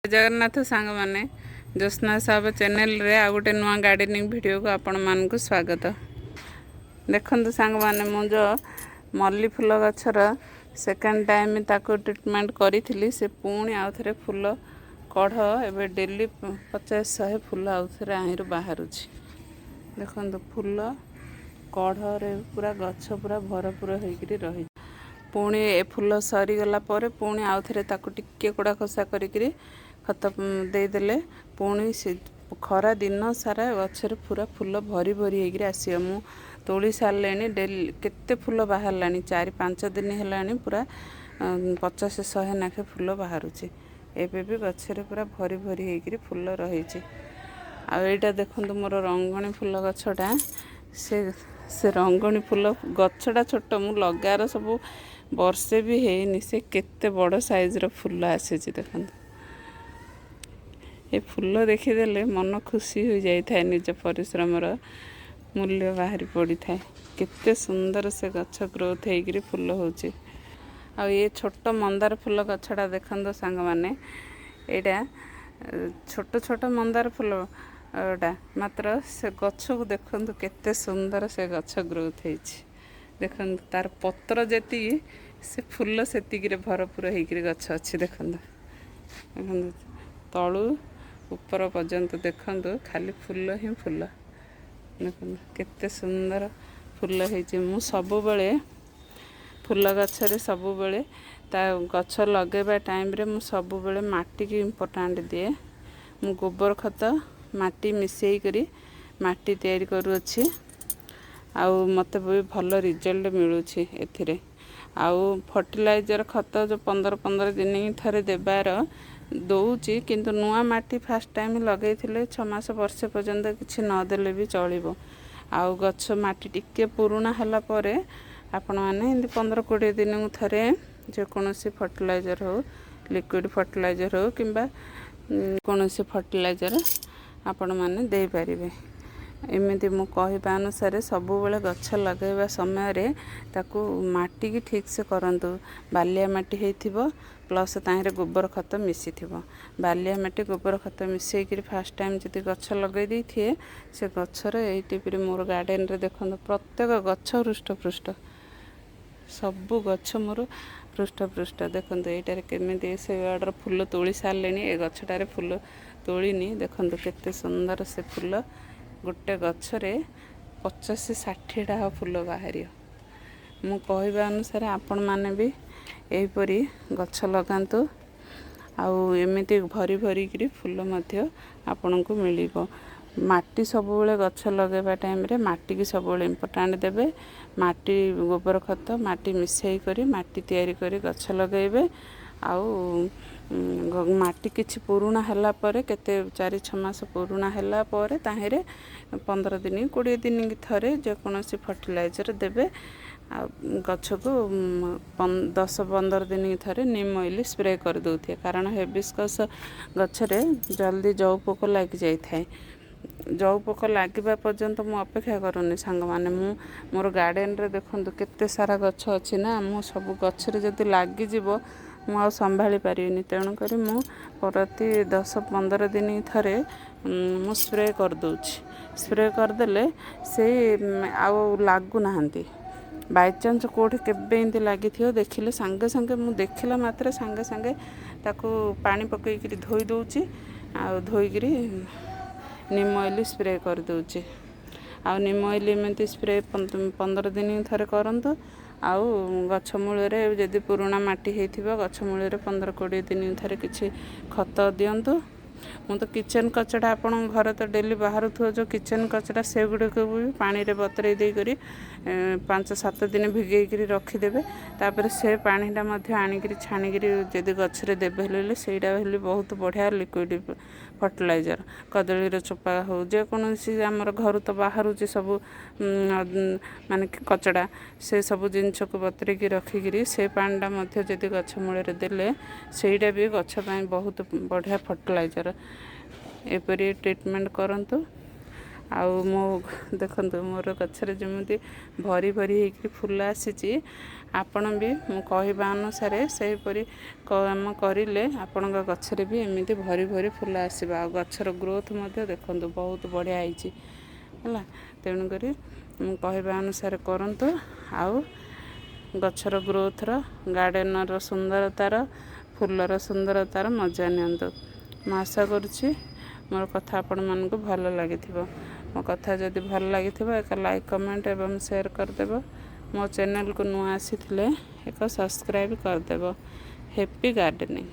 जगन्नाथ सांग माने Jyotsna hub channel रे आ गोटे नुआ गार्डनिंग वीडियो को आपण मानक स्वागत। देखंतु सांग माने मु जो मल्ली फूल गछर सेकेंड टाइम ताको ट्रीटमेंट करी से पुणी आउ थे फूल कढ़ एवं डेली 50-100 फूल आउ थे आहिर बाहर। देखंतु फूल कढ़ पूरा गछ पूरा भरपूर होकर रही पुणी ए फूल सरीगला पुणी आउ थे टिके कोड़ा खसा करी खत देदेले पुणी से खरा दिन सारा गचर पूरा फूल भरी भरी होकर आसियो। मु तोली सारे डेली केते फूल बाहर 4-5 दिन है पूरा 50-100 नाखे फूल बाहर एबे भी गचर पूरा भरी भरी होकर फूल रही। आईटा देखो मोर रंगणी फूल गछटा से रंगणी फूल गछटा छोट मु लगार सब वर्षे भी है से केते बड़ साइज रो फूल आसी। देखो ये फूल देखीदेले मन खुशी हो जाए निज परिश्रम मूल्य बाहरी पड़ी थाए। केते सुंदर से गछ ग्रोथ होकर फूल होची। आ ये छोट मंदार फूल गछटा देखो सांग माने एटा छोट छोट मंदार फूलटा मात्र से गछ को देखो केते सुंदर से गछ ग्रोथ होची। देखो तार पत्र जेती से फूल सेतिक भरपूर होकर गछ अच्छी। देखो तलू ऊपर पर्यंत देखो खाली फूल ही फूल। देखो केते सुंदर फूल होती। मु सबु बेले फूल गछरे सबु बेले ता गछ लगेबा टाइम रे मु सबु बेले माटी की इम्पोर्टेंट दिए। मु गोबर खत माटी मिसई करी माटी तैयारी करूछि आउ मते भी भल रिजल्ट मिलुछि एथिरे। आउ फर्टिलाइजर खत जो 15-15 दिन थरे देबार दौची किंतु नुआ माटी फास्ट टाइम लगे 6 मास वर्ष पर्यंत किसी नदेले भी चलिबो। आउ गछ माटी टिके पुराणा हला परे आपण माने 15-20 दिन थरे जेकोसी फर्टिलाइजर हो लिक्विड फर्टिलाइजर हो किंबा कोनोसी फर्टिलाइजर आपण माने दे पारिबे। एमती मु कहवा अनुसार सब बेले गछ लगेवा समय रे ताकू माटी की ठीक से करंतु। बालिया माटी हेथिबो प्लस ताहिरे गोबर खत मिसी थिबो। बालिया माटी गोबर खत मिसई करी फास्ट टाइम जदि गछ लगे दी थिए से गछर एई टिपरे मोर गार्डन रे देखो प्रत्येक गछ हृष्टपृष्ट सबु गछ मोर हृष्टपृष्ट। देखो एटारे केमिति से आडर फूल तोली सारे ए गछटारे फूल तोलिनी। देखो केते सुंदर से फूल गोटे गछरे 50-60 टा फूल बाहर। मु कहवा अनुसार आपण माने भी एहीपरी गछ लगातु आउ एमिति भरी भरी करी फूल मध्य आपण को मिलिबो। माटी सब बेले गछ लगेबा टाइम रे माटी की सब बेले इम्पोर्टेंट देबे। माटी गोबर खत माटी मिसई करी माटी तैयारी करी गछ लगेबे। आउ माटी किछि पुराणा हला परे केते 4-6 मास पुराणा हला परे ताहेरे 15 दिन 20 दिन थरे जेकोसी फर्टिलाइजर देबे। आ गछ को 10-15 दिन थरे नीम ऑयल स्प्रे कर दउथे कारण हिबिस्कस गछरे जल्दी जौ पोक लाग जाई थाए। जौ पोक लागिबा पर्यंत मु अपेक्षा करूनी सांग माने मु मोर गार्डन रे देखंतु केते सारा गछ अछि ना मु सब गछरे जदि लागी जिवो मु आ संभाली पारिनी। तेणु करी मु प्रति 10-15 दिन थरे मु स्प्रे कर दउछि। स्प्रे कर देले से आउ लागु नाहंती। बाय चांस कोठी केबे इंती लागि थियो देखिले संगे संगे मु देखिला मात्र संगे संगे ताकू पानी पकई करी धोई दउछि आ धोई करी नीम ऑयल स्प्रे कर दउछि। आ नीम ऑयल एमती स्प्रे 15 दिन थरे करंतु। आउ गछ मूल रे जदि पुराणा माटी हेथिबो गछ मूल रे 15-20 दिन थरे किछि खत दियंतु। मु तो किचन कचड़ा आपण घर तो डेली बाहर थो जो किचन कचड़ा से गुडे को भी पानी रे बतरे दे करी 5-7 दिन भिगै करी रखी देबे। तापर से पानीटा मध्य आनी करी छानी करी जदि गछरे देबे हेले सेटा हेले बहुत बढ़िया लिक्विड फर्टिलाइजर कदली रे चोपा हो जे कोनोसी हमर घर तो बाहर जे सब माने कचड़ा से सब जिंस को बतरे की रखी करी से पानीटा मध्य जदि गछ मूल रे देले सेटा भी गछ पई बहुत बढ़िया फर्टिलाइजर। एपरी ट्रीटमेंट करंतु ଆଉ ମୋ ଦେଖନ୍ତୁ ମୋର ଗଛରେ ଯେମିତି ଭରି ଭରି ହେଇକି ଫୁଲ ଆସିଛି, ଆପଣ ବି ମୁଁ କହିବା ଅନୁସାରେ ସେହିପରି କାମ କରିଲେ ଆପଣଙ୍କ ଗଛରେ ବି ଏମିତି ଭରି ଭରି ଫୁଲ ଆସିବ। ଆଉ ଗଛର ଗ୍ରୋଥ୍ ମଧ୍ୟ ଦେଖନ୍ତୁ ବହୁତ ବଢ଼ିଆ ହେଇଛି ହେଲା। ତେଣୁକରି ମୁଁ କହିବା ଅନୁସାରେ କରନ୍ତୁ, ଆଉ ଗଛର ଗ୍ରୋଥର, ଗାର୍ଡ଼େନର ସୁନ୍ଦରତାର, ଫୁଲର ସୁନ୍ଦରତାର ମଜା ନିଅନ୍ତୁ। ମୁଁ ଆଶା କରୁଛି ମୋର କଥା ଆପଣମାନଙ୍କୁ ଭଲ ଲାଗିଥିବ। ମୋ କଥା ଯଦି ଭଲ ଲାଗିଥିବ ଏକ ଲାଇକ୍, କମେଣ୍ଟ ଏବଂ ସେୟାର କରିଦେବ। ମୋ ଚ୍ୟାନେଲକୁ ନୂଆ ଆସିଥିଲେ ଏକ ସବସ୍କ୍ରାଇବ୍ କରିଦେବ। Happy gardening.